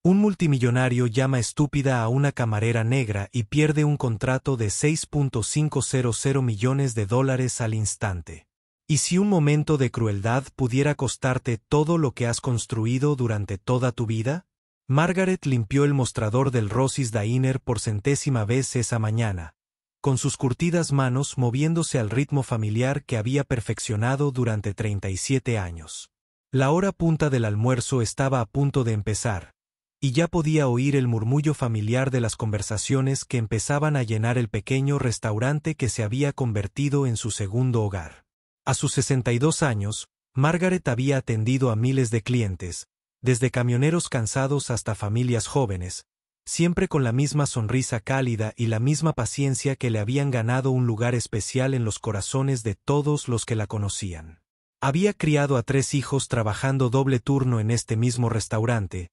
Un multimillonario llama estúpida a una camarera negra y pierde un contrato de $6.500 millones al instante. ¿Y si un momento de crueldad pudiera costarte todo lo que has construido durante toda tu vida? Margaret limpió el mostrador del Ross's Diner por centésima vez esa mañana, con sus curtidas manos moviéndose al ritmo familiar que había perfeccionado durante 37 años. La hora punta del almuerzo estaba a punto de empezar, y ya podía oír el murmullo familiar de las conversaciones que empezaban a llenar el pequeño restaurante que se había convertido en su segundo hogar. A sus 62 años, Margaret había atendido a miles de clientes, desde camioneros cansados hasta familias jóvenes, siempre con la misma sonrisa cálida y la misma paciencia que le habían ganado un lugar especial en los corazones de todos los que la conocían. Había criado a 3 hijos trabajando doble turno en este mismo restaurante,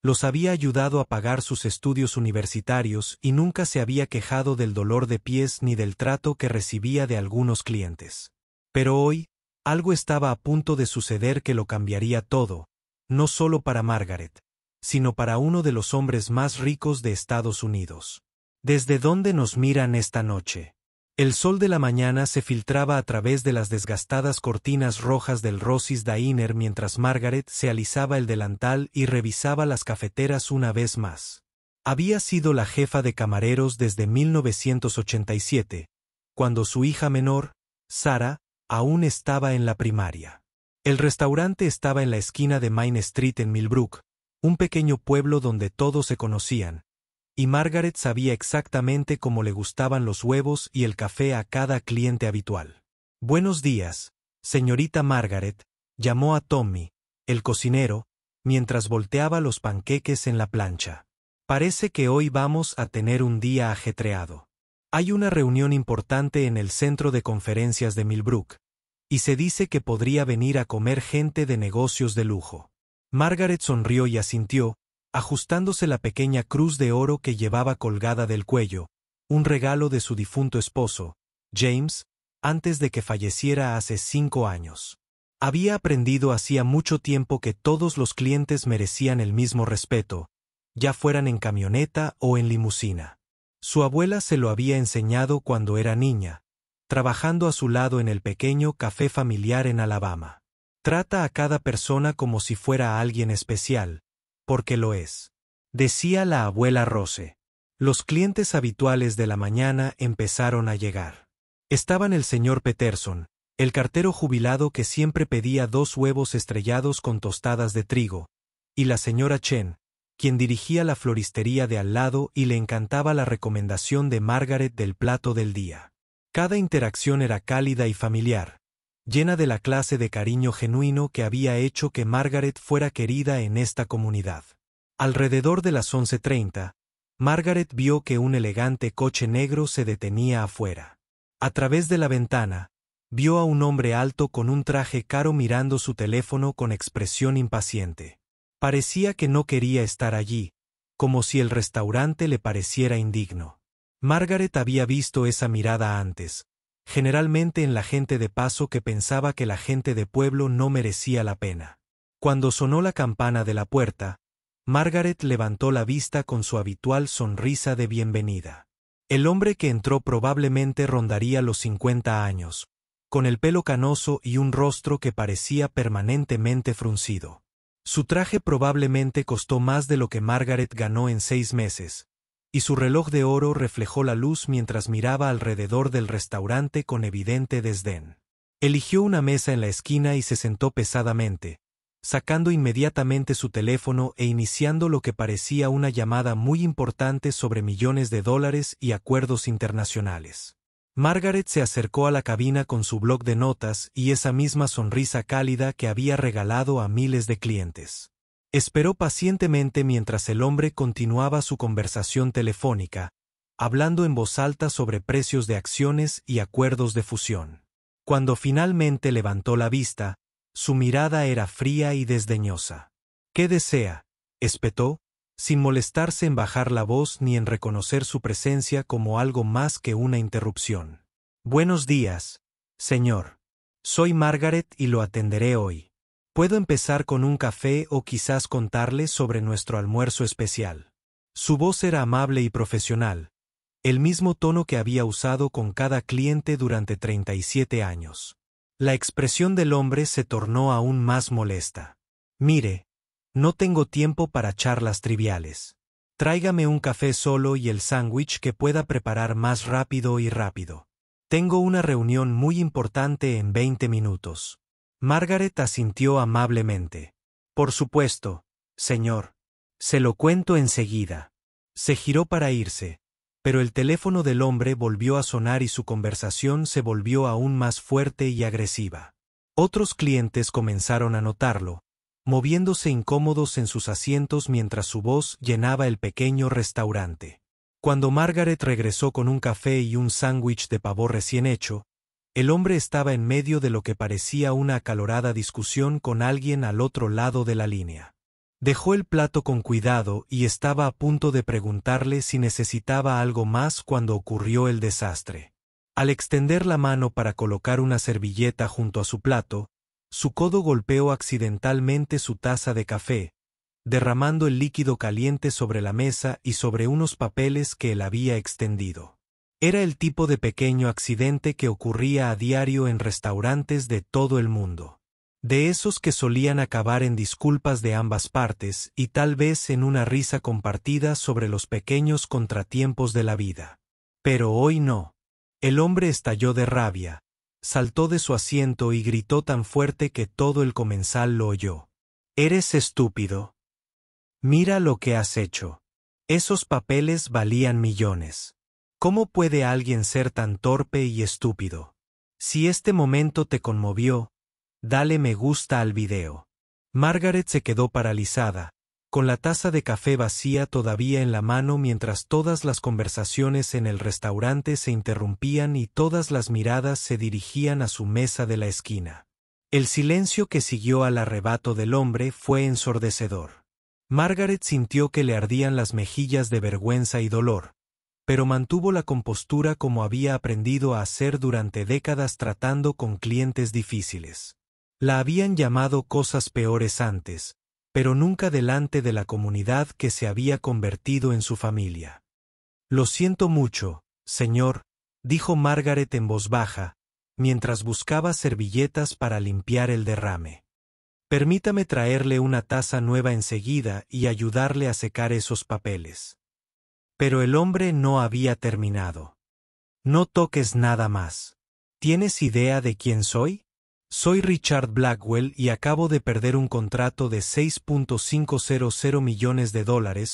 los había ayudado a pagar sus estudios universitarios y nunca se había quejado del dolor de pies ni del trato que recibía de algunos clientes. Pero hoy, algo estaba a punto de suceder que lo cambiaría todo, no solo para Margaret, sino para uno de los hombres más ricos de Estados Unidos. ¿Desde dónde nos miran esta noche? El sol de la mañana se filtraba a través de las desgastadas cortinas rojas del Ross's Diner mientras Margaret se alisaba el delantal y revisaba las cafeteras una vez más. Había sido la jefa de camareros desde 1987, cuando su hija menor, Sarah, aún estaba en la primaria. El restaurante estaba en la esquina de Main Street en Millbrook, un pequeño pueblo donde todos se conocían, y Margaret sabía exactamente cómo le gustaban los huevos y el café a cada cliente habitual. «Buenos días, señorita Margaret», llamó a Tommy, el cocinero, mientras volteaba los panqueques en la plancha. «Parece que hoy vamos a tener un día ajetreado. Hay una reunión importante en el centro de conferencias de Millbrook, y se dice que podría venir a comer gente de negocios de lujo». Margaret sonrió y asintió, ajustándose la pequeña cruz de oro que llevaba colgada del cuello, un regalo de su difunto esposo, James, antes de que falleciera hace 5 años. Había aprendido hacía mucho tiempo que todos los clientes merecían el mismo respeto, ya fueran en camioneta o en limusina. Su abuela se lo había enseñado cuando era niña, trabajando a su lado en el pequeño café familiar en Alabama. Trata a cada persona como si fuera alguien especial, porque lo es, decía la abuela Rose. Los clientes habituales de la mañana empezaron a llegar. Estaban el señor Peterson, el cartero jubilado que siempre pedía 2 huevos estrellados con tostadas de trigo, y la señora Chen, quien dirigía la floristería de al lado y le encantaba la recomendación de Margaret del plato del día. Cada interacción era cálida y familiar, llena de la clase de cariño genuino que había hecho que Margaret fuera querida en esta comunidad. Alrededor de las 11:30, Margaret vio que un elegante coche negro se detenía afuera. A través de la ventana, vio a un hombre alto con un traje caro mirando su teléfono con expresión impaciente. Parecía que no quería estar allí, como si el restaurante le pareciera indigno. Margaret había visto esa mirada antes, generalmente en la gente de paso que pensaba que la gente de pueblo no merecía la pena. Cuando sonó la campana de la puerta, Margaret levantó la vista con su habitual sonrisa de bienvenida. El hombre que entró probablemente rondaría los 50 años, con el pelo canoso y un rostro que parecía permanentemente fruncido. Su traje probablemente costó más de lo que Margaret ganó en 6 meses, y su reloj de oro reflejó la luz mientras miraba alrededor del restaurante con evidente desdén. Eligió una mesa en la esquina y se sentó pesadamente, sacando inmediatamente su teléfono e iniciando lo que parecía una llamada muy importante sobre millones de dólares y acuerdos internacionales. Margaret se acercó a la cabina con su bloc de notas y esa misma sonrisa cálida que había regalado a miles de clientes. Esperó pacientemente mientras el hombre continuaba su conversación telefónica, hablando en voz alta sobre precios de acciones y acuerdos de fusión. Cuando finalmente levantó la vista, su mirada era fría y desdeñosa. «¿Qué desea?», espetó, sin molestarse en bajar la voz ni en reconocer su presencia como algo más que una interrupción. «Buenos días, señor. Soy Margaret y lo atenderé hoy». Puedo empezar con un café o quizás contarle sobre nuestro almuerzo especial. Su voz era amable y profesional, el mismo tono que había usado con cada cliente durante 37 años. La expresión del hombre se tornó aún más molesta. Mire, no tengo tiempo para charlas triviales. Tráigame un café solo y el sándwich que pueda preparar más rápido y rápido. Tengo una reunión muy importante en 20 minutos. Margaret asintió amablemente. Por supuesto, señor. Se lo cuento enseguida. Se giró para irse, pero el teléfono del hombre volvió a sonar y su conversación se volvió aún más fuerte y agresiva. Otros clientes comenzaron a notarlo, moviéndose incómodos en sus asientos mientras su voz llenaba el pequeño restaurante. Cuando Margaret regresó con un café y un sándwich de pavor recién hecho, el hombre estaba en medio de lo que parecía una acalorada discusión con alguien al otro lado de la línea. Dejó el plato con cuidado y estaba a punto de preguntarle si necesitaba algo más cuando ocurrió el desastre. Al extender la mano para colocar una servilleta junto a su plato, su codo golpeó accidentalmente su taza de café, derramando el líquido caliente sobre la mesa y sobre unos papeles que él había extendido. Era el tipo de pequeño accidente que ocurría a diario en restaurantes de todo el mundo. De esos que solían acabar en disculpas de ambas partes y tal vez en una risa compartida sobre los pequeños contratiempos de la vida. Pero hoy no. El hombre estalló de rabia, saltó de su asiento y gritó tan fuerte que todo el comensal lo oyó. «¡Eres estúpido! Mira lo que has hecho. Esos papeles valían millones. ¿Cómo puede alguien ser tan torpe y estúpido? Si este momento te conmovió, dale me gusta al video». Margaret se quedó paralizada, con la taza de café vacía todavía en la mano mientras todas las conversaciones en el restaurante se interrumpían y todas las miradas se dirigían a su mesa de la esquina. El silencio que siguió al arrebato del hombre fue ensordecedor. Margaret sintió que le ardían las mejillas de vergüenza y dolor, pero mantuvo la compostura como había aprendido a hacer durante décadas tratando con clientes difíciles. La habían llamado cosas peores antes, pero nunca delante de la comunidad que se había convertido en su familia. «Lo siento mucho, señor», dijo Margaret en voz baja, mientras buscaba servilletas para limpiar el derrame. «Permítame traerle una taza nueva enseguida y ayudarle a secar esos papeles». Pero el hombre no había terminado. «No toques nada más. ¿Tienes idea de quién soy? Soy Richard Blackwell y acabo de perder un contrato de $6.500 millones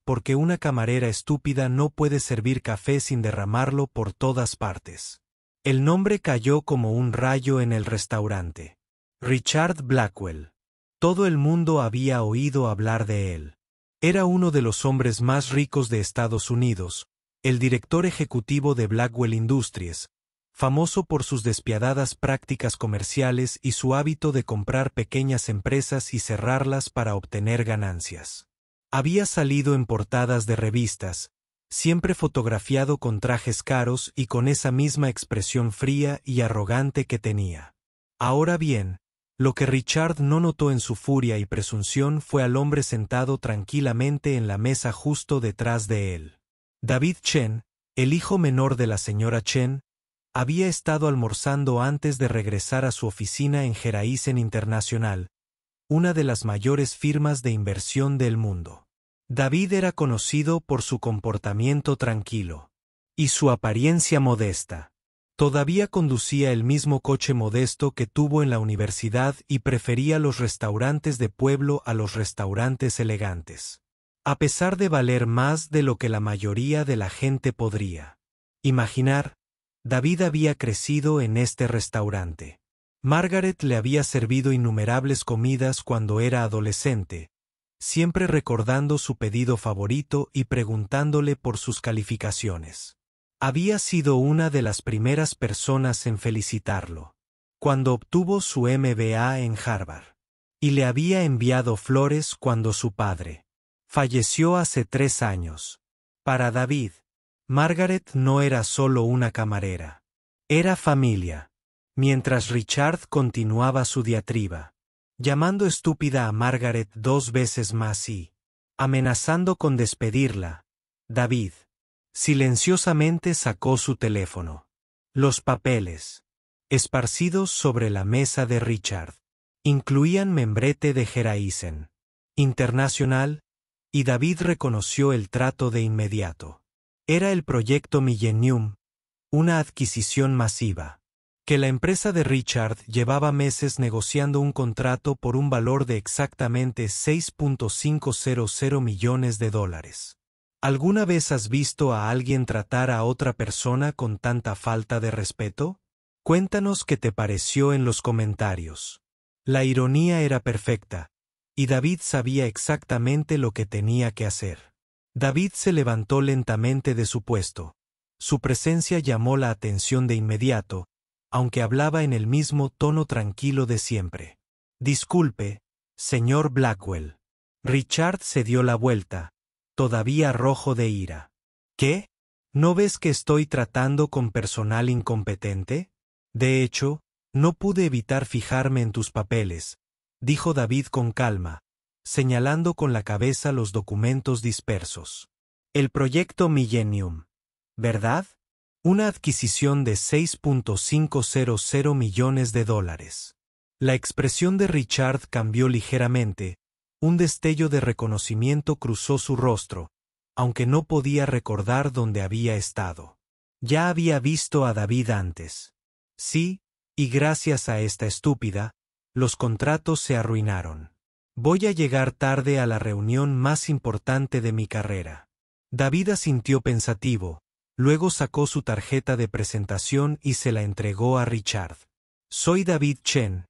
porque una camarera estúpida no puede servir café sin derramarlo por todas partes». El nombre cayó como un rayo en el restaurante. Richard Blackwell. Todo el mundo había oído hablar de él. Era uno de los hombres más ricos de Estados Unidos, el director ejecutivo de Blackwell Industries, famoso por sus despiadadas prácticas comerciales y su hábito de comprar pequeñas empresas y cerrarlas para obtener ganancias. Había salido en portadas de revistas, siempre fotografiado con trajes caros y con esa misma expresión fría y arrogante que tenía. Ahora bien, lo que Richard no notó en su furia y presunción fue al hombre sentado tranquilamente en la mesa justo detrás de él. David Chen, el hijo menor de la señora Chen, había estado almorzando antes de regresar a su oficina en Geraisen International, una de las mayores firmas de inversión del mundo. David era conocido por su comportamiento tranquilo y su apariencia modesta. Todavía conducía el mismo coche modesto que tuvo en la universidad y prefería los restaurantes de pueblo a los restaurantes elegantes. A pesar de valer más de lo que la mayoría de la gente podría imaginar, David había crecido en este restaurante. Margaret le había servido innumerables comidas cuando era adolescente, siempre recordando su pedido favorito y preguntándole por sus calificaciones. Había sido una de las primeras personas en felicitarlo cuando obtuvo su MBA en Harvard, y le había enviado flores cuando su padre falleció hace 3 años. Para David, Margaret no era solo una camarera, era familia. Mientras Richard continuaba su diatriba, llamando estúpida a Margaret 2 veces más y amenazando con despedirla. David silenciosamente sacó su teléfono. Los papeles, esparcidos sobre la mesa de Richard, incluían membrete de Heraisen International, y David reconoció el trato de inmediato. Era el proyecto Millennium, una adquisición masiva, que la empresa de Richard llevaba meses negociando un contrato por un valor de exactamente $6.500 millones. ¿Alguna vez has visto a alguien tratar a otra persona con tanta falta de respeto? Cuéntanos qué te pareció en los comentarios. La ironía era perfecta, y David sabía exactamente lo que tenía que hacer. David se levantó lentamente de su puesto. Su presencia llamó la atención de inmediato, aunque hablaba en el mismo tono tranquilo de siempre. Disculpe, señor Blackwell. Richard se dio la vuelta, todavía rojo de ira. ¿Qué? ¿No ves que estoy tratando con personal incompetente? De hecho, no pude evitar fijarme en tus papeles, dijo David con calma, señalando con la cabeza los documentos dispersos. El proyecto Millennium, ¿verdad? Una adquisición de $6.500 millones. La expresión de Richard cambió ligeramente, un destello de reconocimiento cruzó su rostro, aunque no podía recordar dónde había estado. Ya había visto a David antes. Sí, y gracias a esta estúpida, los contratos se arruinaron. Voy a llegar tarde a la reunión más importante de mi carrera. David asintió pensativo, luego sacó su tarjeta de presentación y se la entregó a Richard. Soy David Chen,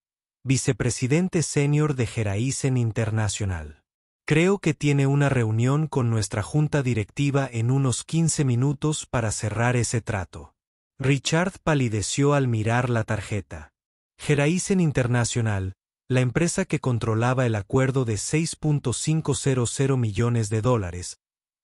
vicepresidente senior de Heraisen International. Creo que tiene una reunión con nuestra junta directiva en unos 15 minutos para cerrar ese trato. Richard palideció al mirar la tarjeta. Heraisen International, la empresa que controlaba el acuerdo de $6.500 millones,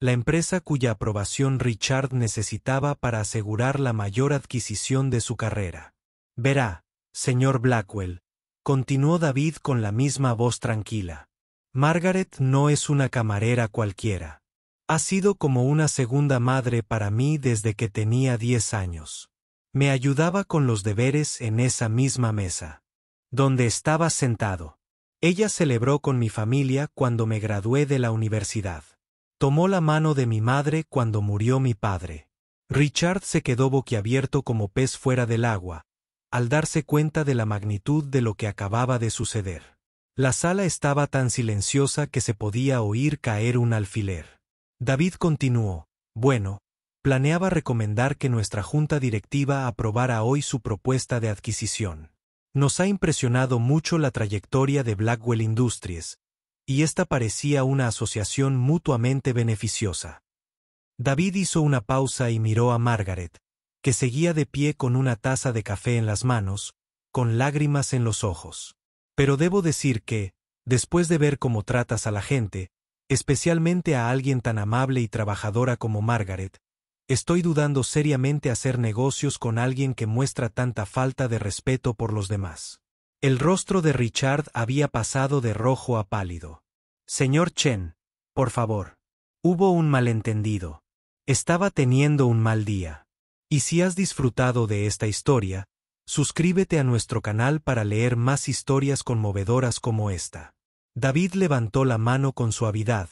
la empresa cuya aprobación Richard necesitaba para asegurar la mayor adquisición de su carrera. Verá, señor Blackwell, continuó David con la misma voz tranquila. Margaret no es una camarera cualquiera. Ha sido como una segunda madre para mí desde que tenía 10 años. Me ayudaba con los deberes en esa misma mesa, donde estaba sentado. Ella celebró con mi familia cuando me gradué de la universidad. Tomó la mano de mi madre cuando murió mi padre. Richard se quedó boquiabierto como pez fuera del agua, al darse cuenta de la magnitud de lo que acababa de suceder. La sala estaba tan silenciosa que se podía oír caer un alfiler. David continuó, bueno, planeaba recomendar que nuestra junta directiva aprobara hoy su propuesta de adquisición. Nos ha impresionado mucho la trayectoria de Blackwell Industries, y esta parecía una asociación mutuamente beneficiosa. David hizo una pausa y miró a Margaret, que seguía de pie con una taza de café en las manos, con lágrimas en los ojos. Pero debo decir que, después de ver cómo tratas a la gente, especialmente a alguien tan amable y trabajadora como Margaret, estoy dudando seriamente hacer negocios con alguien que muestra tanta falta de respeto por los demás. El rostro de Richard había pasado de rojo a pálido. Señor Chen, por favor. Hubo un malentendido. Estaba teniendo un mal día. Y si has disfrutado de esta historia, suscríbete a nuestro canal para leer más historias conmovedoras como esta. David levantó la mano con suavidad,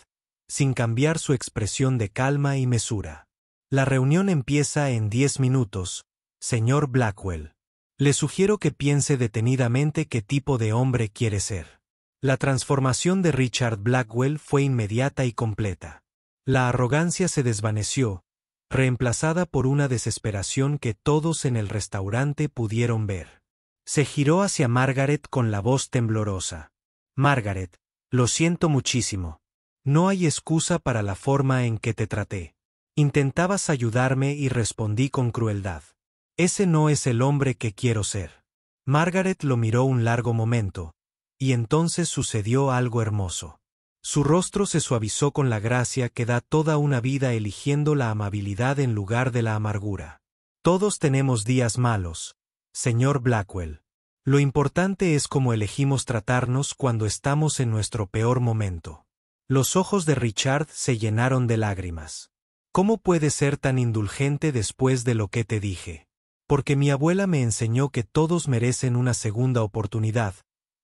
sin cambiar su expresión de calma y mesura. La reunión empieza en 10 minutos, señor Blackwell. Le sugiero que piense detenidamente qué tipo de hombre quiere ser. La transformación de Richard Blackwell fue inmediata y completa. La arrogancia se desvaneció, reemplazada por una desesperación que todos en el restaurante pudieron ver. Se giró hacia Margaret con la voz temblorosa. Margaret, lo siento muchísimo. No hay excusa para la forma en que te traté. Intentabas ayudarme y respondí con crueldad. Ese no es el hombre que quiero ser. Margaret lo miró un largo momento, y entonces sucedió algo hermoso. Su rostro se suavizó con la gracia que da toda una vida eligiendo la amabilidad en lugar de la amargura. Todos tenemos días malos, señor Blackwell. Lo importante es cómo elegimos tratarnos cuando estamos en nuestro peor momento. Los ojos de Richard se llenaron de lágrimas. ¿Cómo puedes ser tan indulgente después de lo que te dije? Porque mi abuela me enseñó que todos merecen una segunda oportunidad,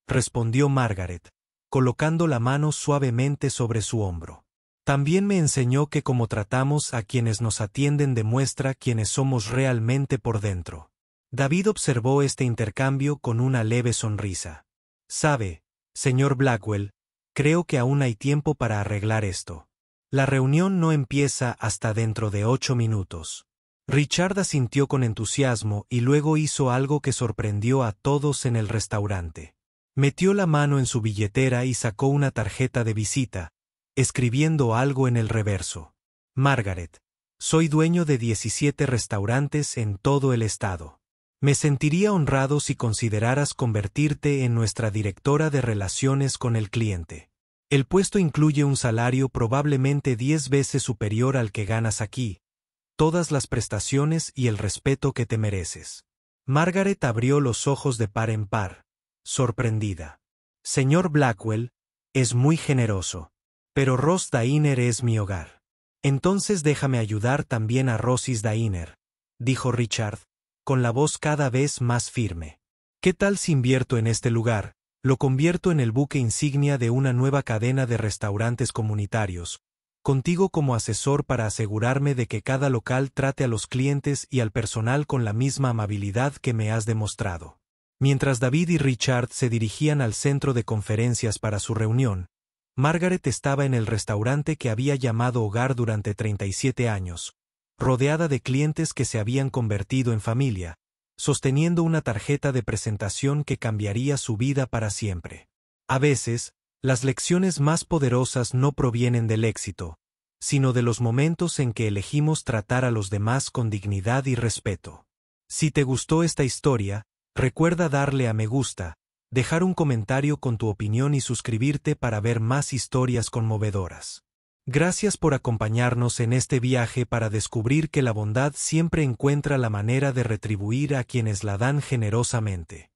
respondió Margaret, colocando la mano suavemente sobre su hombro. También me enseñó que como tratamos a quienes nos atienden demuestra quiénes somos realmente por dentro. David observó este intercambio con una leve sonrisa. Sabe, señor Blackwell, creo que aún hay tiempo para arreglar esto. La reunión no empieza hasta dentro de 8 minutos. Richard asintió con entusiasmo y luego hizo algo que sorprendió a todos en el restaurante. Metió la mano en su billetera y sacó una tarjeta de visita, escribiendo algo en el reverso. Margaret, soy dueño de 17 restaurantes en todo el estado. Me sentiría honrado si consideraras convertirte en nuestra directora de relaciones con el cliente. El puesto incluye un salario probablemente 10 veces superior al que ganas aquí, todas las prestaciones y el respeto que te mereces. Margaret abrió los ojos de par en par, sorprendida. Señor Blackwell, es muy generoso. Pero Ross Diner es mi hogar. Entonces déjame ayudar también a Rosis Diner, dijo Richard, con la voz cada vez más firme. ¿Qué tal si invierto en este lugar? Lo convierto en el buque insignia de una nueva cadena de restaurantes comunitarios, contigo como asesor para asegurarme de que cada local trate a los clientes y al personal con la misma amabilidad que me has demostrado. Mientras David y Richard se dirigían al centro de conferencias para su reunión, Margaret estaba en el restaurante que había llamado hogar durante 37 años, rodeada de clientes que se habían convertido en familia, sosteniendo una tarjeta de presentación que cambiaría su vida para siempre. A veces, las lecciones más poderosas no provienen del éxito, sino de los momentos en que elegimos tratar a los demás con dignidad y respeto. Si te gustó esta historia, recuerda darle a me gusta, dejar un comentario con tu opinión y suscribirte para ver más historias conmovedoras. Gracias por acompañarnos en este viaje para descubrir que la bondad siempre encuentra la manera de retribuir a quienes la dan generosamente.